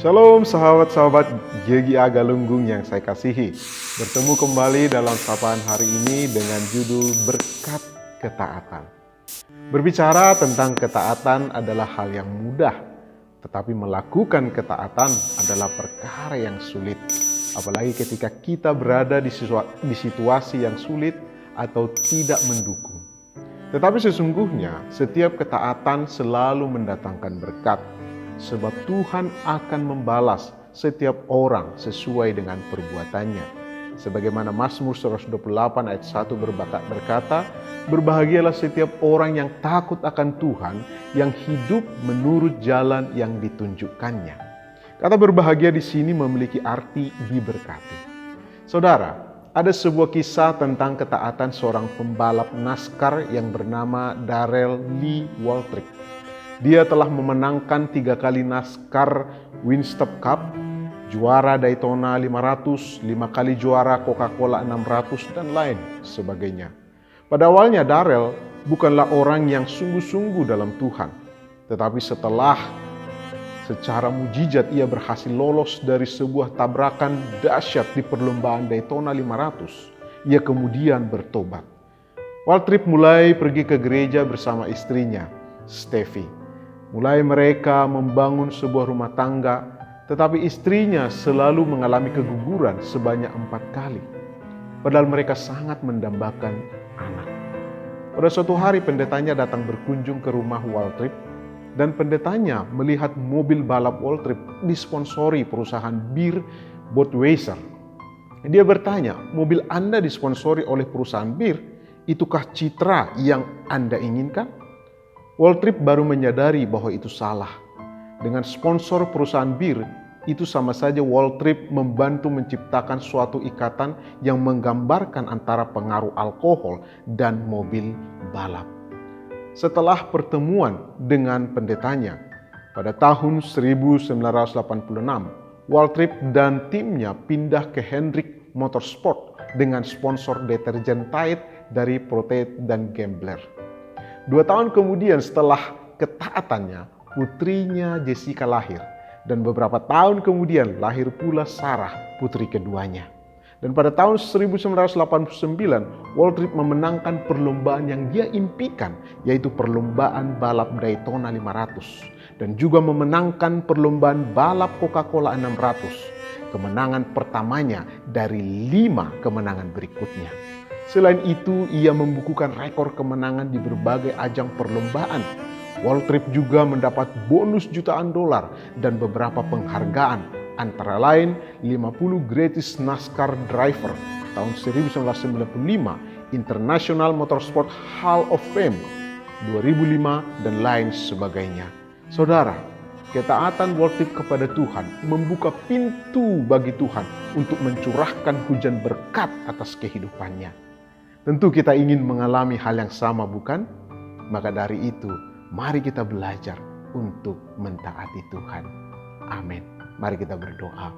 Shalom sahabat-sahabat GGA Galunggung yang saya kasihi. Bertemu kembali dalam sapaan hari ini dengan judul Berkat Ketaatan. Berbicara tentang ketaatan adalah hal yang mudah, tetapi melakukan ketaatan adalah perkara yang sulit. Apalagi ketika kita berada di situasi yang sulit atau tidak mendukung. Tetapi sesungguhnya setiap ketaatan selalu mendatangkan berkat. Sebab Tuhan akan membalas setiap orang sesuai dengan perbuatannya. Sebagaimana Mazmur 128 ayat 1 berkata, berbahagialah setiap orang yang takut akan Tuhan, yang hidup menurut jalan yang ditunjukkannya. Kata berbahagia di sini memiliki arti diberkati. Saudara, ada sebuah kisah tentang ketaatan seorang pembalap NASCAR yang bernama Darrell Lee Waltrip. Dia telah memenangkan 3 kali NASCAR Winstop Cup, juara Daytona 500, 5 kali juara Coca-Cola 600, dan lain sebagainya. Pada awalnya Darrell bukanlah orang yang sungguh-sungguh dalam Tuhan. Tetapi setelah secara mujizat ia berhasil lolos dari sebuah tabrakan dahsyat di perlombaan Daytona 500, ia kemudian bertobat. Waltrip mulai pergi ke gereja bersama istrinya, Steffi. Mulai mereka membangun sebuah rumah tangga, tetapi istrinya selalu mengalami keguguran sebanyak 4 kali. Padahal mereka sangat mendambakan anak. Pada suatu hari pendetanya datang berkunjung ke rumah Waltrip, dan pendetanya melihat mobil balap Waltrip disponsori perusahaan bir Budweiser. Dia bertanya, mobil Anda disponsori oleh perusahaan bir, itukah citra yang Anda inginkan? Waltrip baru menyadari bahwa itu salah. Dengan sponsor perusahaan bir, itu sama saja Waltrip membantu menciptakan suatu ikatan yang menggambarkan antara pengaruh alkohol dan mobil balap. Setelah pertemuan dengan pendetanya, pada tahun 1986, Waltrip dan timnya pindah ke Hendrick Motorsport dengan sponsor deterjen Tide dari Protein dan Gambler. 2 tahun kemudian setelah ketaatannya, putrinya Jessica lahir. Dan beberapa tahun kemudian lahir pula Sarah, putri keduanya. Dan pada tahun 1989, Waltrip memenangkan perlombaan yang dia impikan, yaitu perlombaan balap Daytona 500. Dan juga memenangkan perlombaan balap Coca-Cola 600. Kemenangan pertamanya dari 5 kemenangan berikutnya. Selain itu, ia membukukan rekor kemenangan di berbagai ajang perlombaan. Waltrip juga mendapat bonus jutaan dolar dan beberapa penghargaan, antara lain 50 Greatest NASCAR Driver tahun 1995, International Motorsport Hall of Fame 2005, dan lain sebagainya. Saudara, ketaatan Waltrip kepada Tuhan membuka pintu bagi Tuhan untuk mencurahkan hujan berkat atas kehidupannya. Tentu kita ingin mengalami hal yang sama, bukan? Maka dari itu, mari kita belajar untuk mentaati Tuhan. Amin. Mari kita berdoa.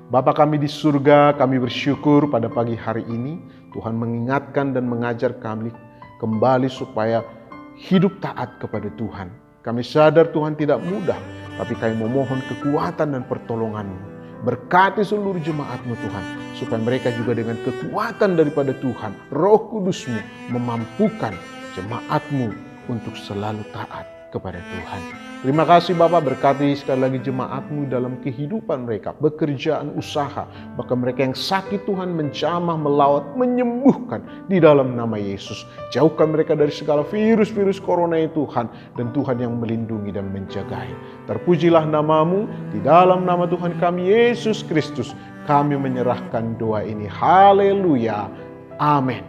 Bapa kami di surga, kami bersyukur pada pagi hari ini Tuhan mengingatkan dan mengajar kami kembali supaya hidup taat kepada Tuhan. Kami sadar Tuhan tidak mudah, tapi kami memohon kekuatan dan pertolongan-Mu. Berkati seluruh jemaat-Mu Tuhan, supaya mereka juga dengan kekuatan daripada Tuhan, Roh Kudus-Mu memampukan jemaat-Mu untuk selalu taat kepada Tuhan. Terima kasih Bapa, berkati sekali lagi jemaat-Mu dalam kehidupan mereka, pekerjaan, usaha, bahkan mereka yang sakit Tuhan menjamah, melawat, menyembuhkan di dalam nama Yesus. Jauhkan mereka dari segala virus-virus corona itu Tuhan, dan Tuhan yang melindungi dan menjagai. Terpujilah nama-Mu, di dalam nama Tuhan kami Yesus Kristus, kami menyerahkan doa ini. Haleluya. Amin.